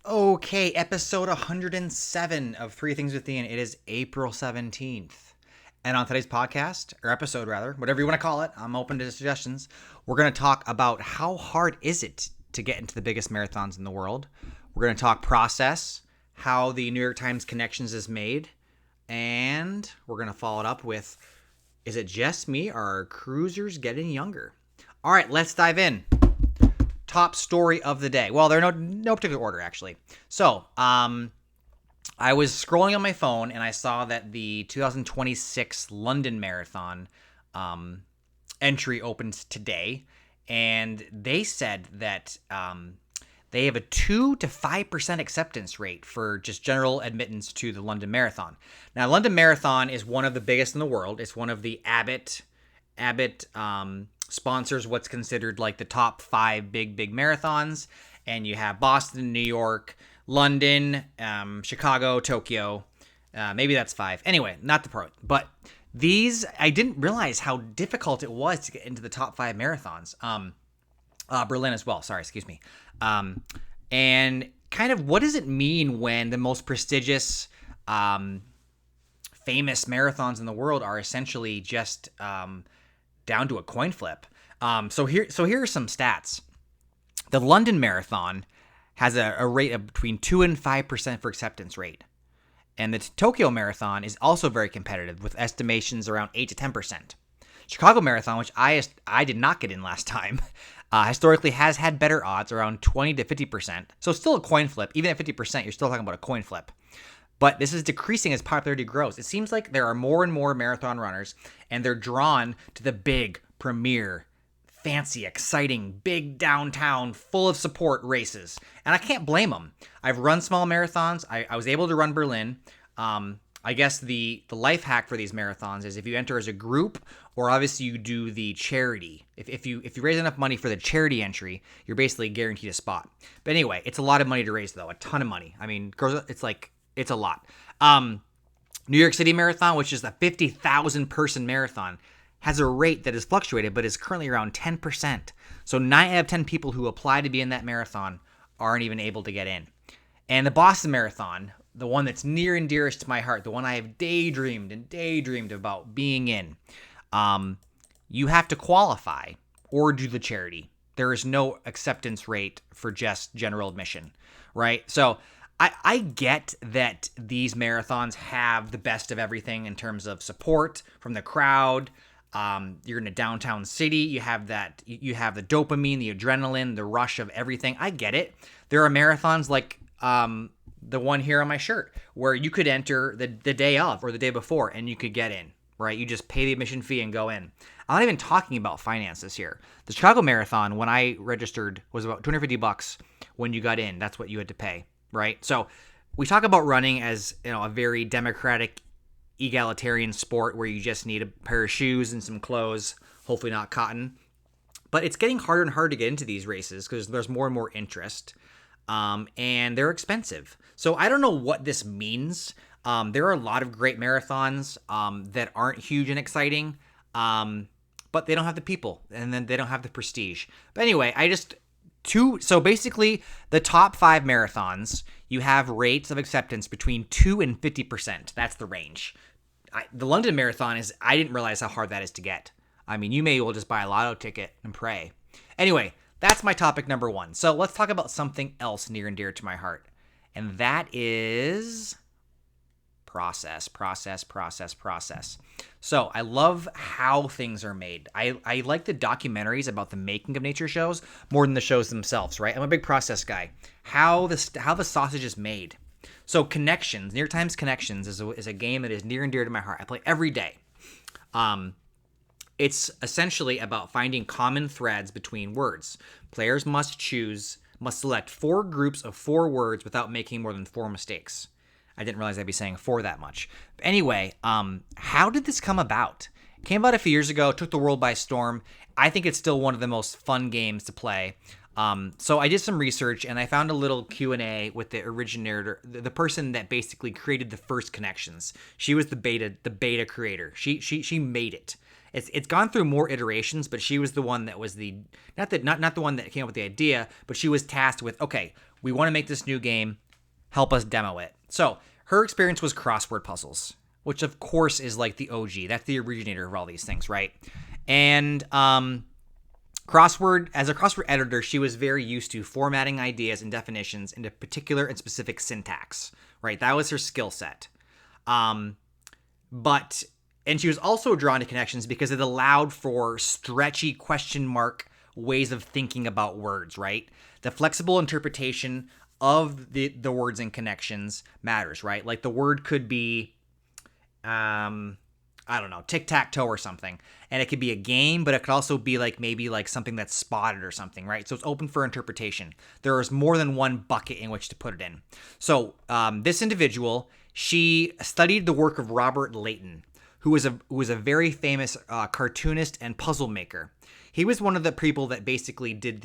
Okay, episode 107 of Three Things with Ian. It is April 17th. And on today's podcast, or episode rather, whatever you want to call it, I'm open to suggestions. We're going to talk about how hard is it to get into the biggest marathons in the world. We're going to talk process, how the New York Times connections is made, and we're going to follow it up with, is it just me or are cruisers getting younger? All right, let's dive in. Top story of the day. Well, they're no particular order, actually. So, I was scrolling on my phone and I saw that the 2026 London Marathon entry opened today, and they said that they have a 2 to 5% acceptance rate for just general admittance to the London Marathon. Now, London Marathon is one of the biggest in the world. It's one of the Abbott sponsors what's considered like the top 5 big marathons, and you have Boston, New York, London, Chicago, Tokyo. Maybe that's 5. Anyway, not the point. But these, I didn't realize how difficult it was to get into the top 5 marathons. Berlin as well. Sorry, excuse me. And kind of what does it mean when the most prestigious, famous marathons in the world are essentially just down to a coin flip? So here are some stats. The London Marathon has a rate of between 2 and 5% for acceptance rate. And the Tokyo Marathon is also very competitive with estimations around 8 to 10%. Chicago Marathon, which I did not get in last time, historically has had better odds, around 20 to 50%. So still a coin flip. Even at 50%, you're still talking about a coin flip. But this is decreasing as popularity grows. It seems like there are more and more marathon runners, and they're drawn to the big, premier, fancy, exciting, big downtown, full of support races. And I can't blame them. I've run small marathons. I was able to run Berlin. I guess the life hack for these marathons is if you enter as a group, or obviously you do the charity. If you raise enough money for the charity entry, you're basically guaranteed a spot. But anyway, it's a lot of money to raise, though. A ton of money. I mean, it's a lot. New York City Marathon, which is a 50,000 person marathon, has a rate that has fluctuated, but is currently around 10%. So 9 out of 10 people who apply to be in that marathon aren't even able to get in. And the Boston Marathon, the one that's near and dearest to my heart, the one I have daydreamed about being in, you have to qualify or do the charity. There is no acceptance rate for just general admission, right? So I get that these marathons have the best of everything in terms of support from the crowd. You're in a downtown city. You have that. You have the dopamine, the adrenaline, the rush of everything. I get it. There are marathons like the one here on my shirt where you could enter the day of or the day before and you could get in, right? You just pay the admission fee and go in. I'm not even talking about finances here. The Chicago Marathon, when I registered, was about $250 when you got in. That's what you had to pay. Right? So we talk about running as, a very democratic, egalitarian sport where you just need a pair of shoes and some clothes, hopefully not cotton. But it's getting harder and harder to get into these races because there's more and more interest, and they're expensive. So I don't know what this means. There are a lot of great marathons that aren't huge and exciting, but they don't have the people, and then they don't have the prestige. But anyway, so basically, the top 5 marathons, you have rates of acceptance between 2 and 50%. That's the range. The London Marathon I didn't realize how hard that is to get. I mean, you may well just buy a lotto ticket and pray. Anyway, that's my topic number 1. So let's talk about something else near and dear to my heart. And that is process. So I love how things are made. I like the documentaries about the making of nature shows more than the shows themselves, right? I'm a big process guy. How the sausage is made. So Connections, New York Times Connections is a game that is near and dear to my heart. I play every day. It's essentially about finding common threads between words. Players must select 4 groups of 4 words without making more than 4 mistakes. I didn't realize I'd be saying 4 that much. But anyway, how did this come about? It came about a few years ago, took the world by storm. I think it's still one of the most fun games to play. So I did some research and I found a little Q&A with the originator, the person that basically created the first Connections. She was the beta creator. She made it. It's gone through more iterations, but she was the one that was not the one that came up with the idea, but she was tasked with, okay, We want to make this new game. Help us demo it. So her experience was crossword puzzles, which of course is like the OG. That's the originator of all these things, right? And as a crossword editor, she was very used to formatting ideas and definitions into particular and specific syntax, right? That was her skill set. And she was also drawn to connections because it allowed for stretchy question mark ways of thinking about words, right? The flexible interpretation of the words and connections matters, right? Like the word could be, I don't know, tic-tac-toe or something. And it could be a game, but it could also be like maybe like something that's spotted or something, right? So it's open for interpretation. There is more than one bucket in which to put it in. So this individual, she studied the work of Robert Leighton, who was a very famous cartoonist and puzzle maker. He was one of the people that basically did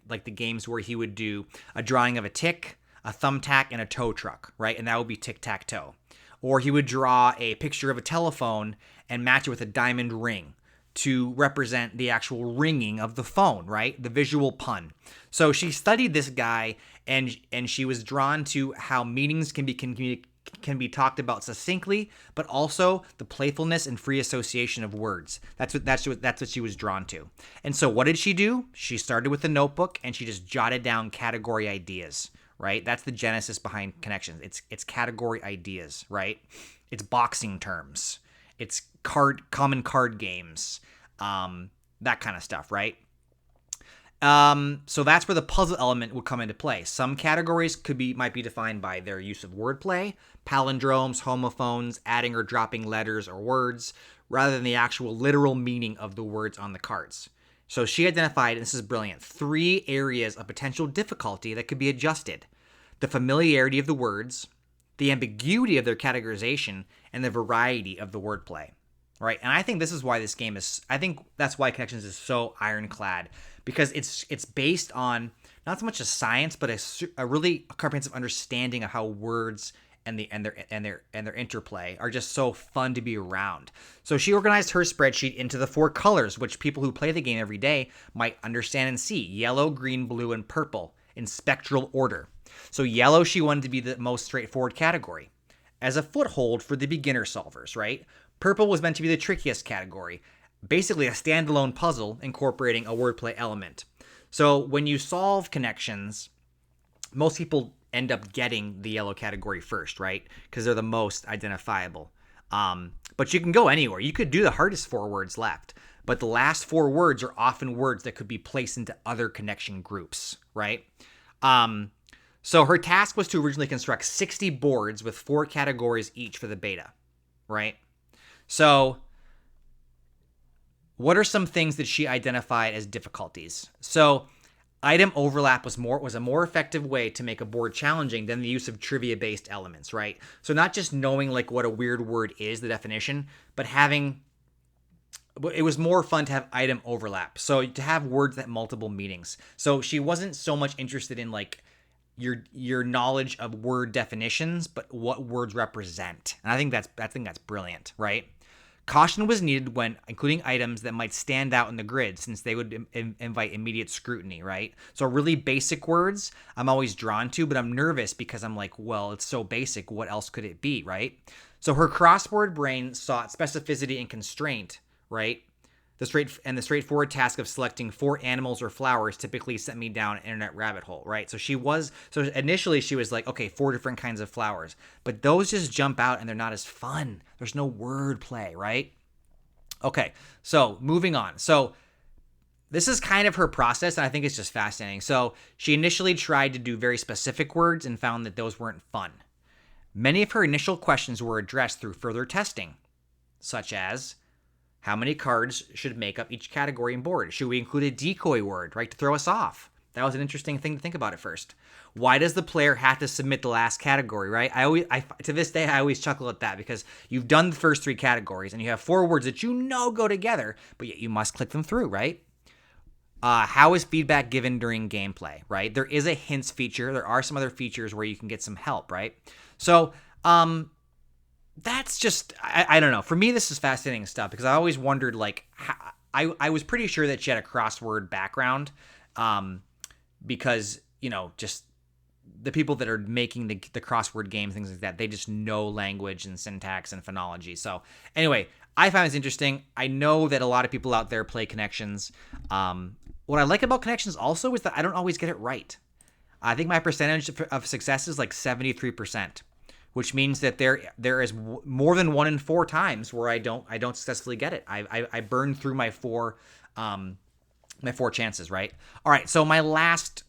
like the games where he would do a drawing of a tick, a thumbtack, and a tow truck, right? And that would be tic-tac-toe. Or he would draw a picture of a telephone and match it with a diamond ring to represent the actual ringing of the phone, right? The visual pun. So she studied this guy, and she was drawn to how meanings can be talked about succinctly, but also the playfulness and free association of words. That's what she was drawn to. And so what did she do? She started with a notebook and she just jotted down category ideas, right? That's the genesis behind connections. It's category ideas, right? It's boxing terms. It's common card games, that kind of stuff, right? So that's where the puzzle element would come into play. Some categories might be defined by their use of wordplay, palindromes, homophones, adding or dropping letters or words, rather than the actual literal meaning of the words on the cards. So she identified, and this is brilliant, 3 areas of potential difficulty that could be adjusted: the familiarity of the words, the ambiguity of their categorization, and the variety of the wordplay. Right? And I think this is why this game I think that's why Connections is so ironclad, because it's based on not so much a science, but a really comprehensive understanding of how words and their interplay are just so fun to be around. So she organized her spreadsheet into the 4 colors, which people who play the game every day might understand and see: yellow, green, blue, and purple in spectral order. So yellow, she wanted to be the most straightforward category, as a foothold for the beginner solvers, right? Purple was meant to be the trickiest category, basically a standalone puzzle incorporating a wordplay element. So when you solve connections, most people end up getting the yellow category first, right? Because they're the most identifiable. But you can go anywhere. You could do the hardest 4 words left, but the last 4 words are often words that could be placed into other connection groups, right? So her task was to originally construct 60 boards with 4 categories each for the beta, right? So what are some things that she identified as difficulties? So item overlap was a more effective way to make a board challenging than the use of trivia-based elements, right? So not just knowing like what a weird word is, the definition, but it was more fun to have item overlap. So to have words that have multiple meanings. So she wasn't so much interested in like your knowledge of word definitions, but what words represent. And I think that's brilliant, right? Caution was needed when including items that might stand out in the grid, since they would invite immediate scrutiny, right? So really basic words I'm always drawn to, but I'm nervous because I'm like, well, it's so basic. What else could it be, right? So her crossword brain sought specificity and constraint, right? The straightforward task of selecting 4 animals or flowers typically sent me down an internet rabbit hole, right? So initially she was like, okay, 4 different kinds of flowers, but those just jump out and they're not as fun. There's no word play, right? Okay, so moving on. So this is kind of her process, and I think it's just fascinating. So she initially tried to do very specific words and found that those weren't fun. Many of her initial questions were addressed through further testing, such as: how many cards should make up each category and board? Should we include a decoy word, right, to throw us off? That was an interesting thing to think about at first. Why does the player have to submit the last category, right? To this day, I always chuckle at that, because you've done the first 3 categories and you have 4 words that go together, but yet you must click them through, right? How is feedback given during gameplay, right? There is a hints feature. There are some other features where you can get some help, right? So, that's just, I don't know. For me, this is fascinating stuff, because I always wondered, like, I was pretty sure that she had a crossword background, because, just the people that are making the crossword games, things like that, they just know language and syntax and phonology. So anyway, I find this interesting. I know that a lot of people out there play Connections. What I like about Connections also is that I don't always get it right. I think my percentage of success is like 73%, which means that there is more than 1 in 4 times where I don't successfully get it. I burn through my four chances, right? All right, so my last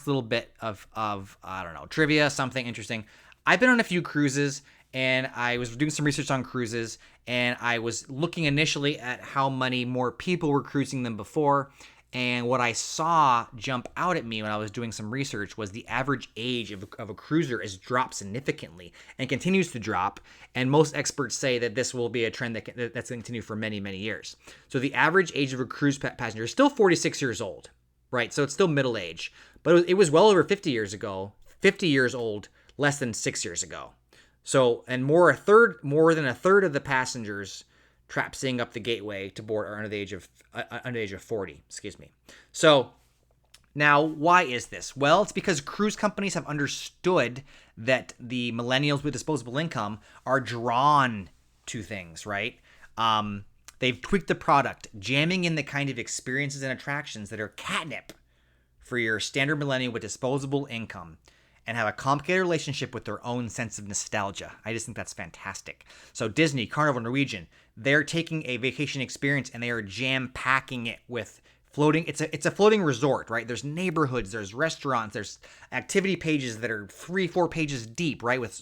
little bit of I don't know, trivia, something interesting. I've been on a few cruises, and I was doing some research on cruises, and I was looking initially at how many more people were cruising than before. And what I saw jump out at me when I was doing some research was the average age of a cruiser has dropped significantly and continues to drop. And most experts say that this will be a trend that's going to continue for many, many years. So the average age of a cruise passenger is still 46 years old, right? So it's still middle age. But it was well over 50 years ago, 50 years old, less than 6 years ago. So, and more than a third of the passengers seeing up the gateway to board are under the age of 40. Excuse me. So now, why is this? Well, it's because cruise companies have understood that the millennials with disposable income are drawn to things, right? They've tweaked the product, jamming in the kind of experiences and attractions that are catnip for your standard millennial with disposable income, and have a complicated relationship with their own sense of nostalgia. I just think that's fantastic. So Disney, Carnival, Norwegian, they're taking a vacation experience and they are jam-packing it with floating. It's a floating resort, right? There's neighborhoods, there's restaurants, there's activity pages that are 3-4 pages deep, right? With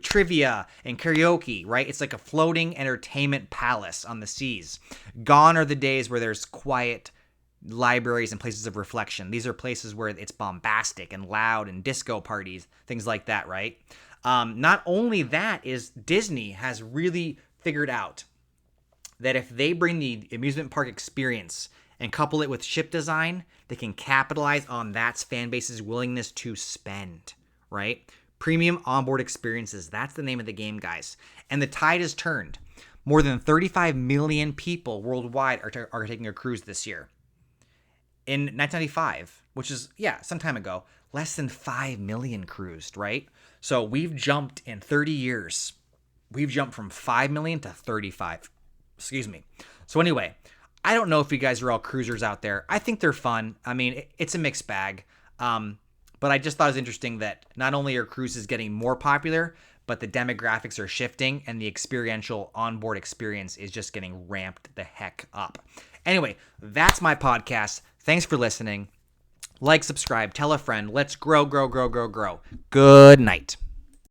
trivia and karaoke, right? It's like a floating entertainment palace on the seas. Gone are the days where there's quiet libraries and places of reflection. These are places where it's bombastic and loud and disco parties, things like that, right? Not only that, is Disney has really figured out that if they bring the amusement park experience and couple it with ship design, they can capitalize on that fan base's willingness to spend, right? Premium onboard experiences, that's the name of the game, guys. And the tide has turned. More than 35 million people worldwide are taking a cruise this year. In 1995, which is, some time ago, less than 5 million cruised, right? So we've jumped in 30 years. We've jumped from 5 million to 35. Excuse me. So anyway, I don't know if you guys are all cruisers out there. I think they're fun. I mean, it's a mixed bag. But I just thought it was interesting that not only are cruises getting more popular, but the demographics are shifting and the experiential onboard experience is just getting ramped the heck up. Anyway, that's my podcast. Thanks for listening. Like, subscribe, tell a friend. Let's grow. Good night.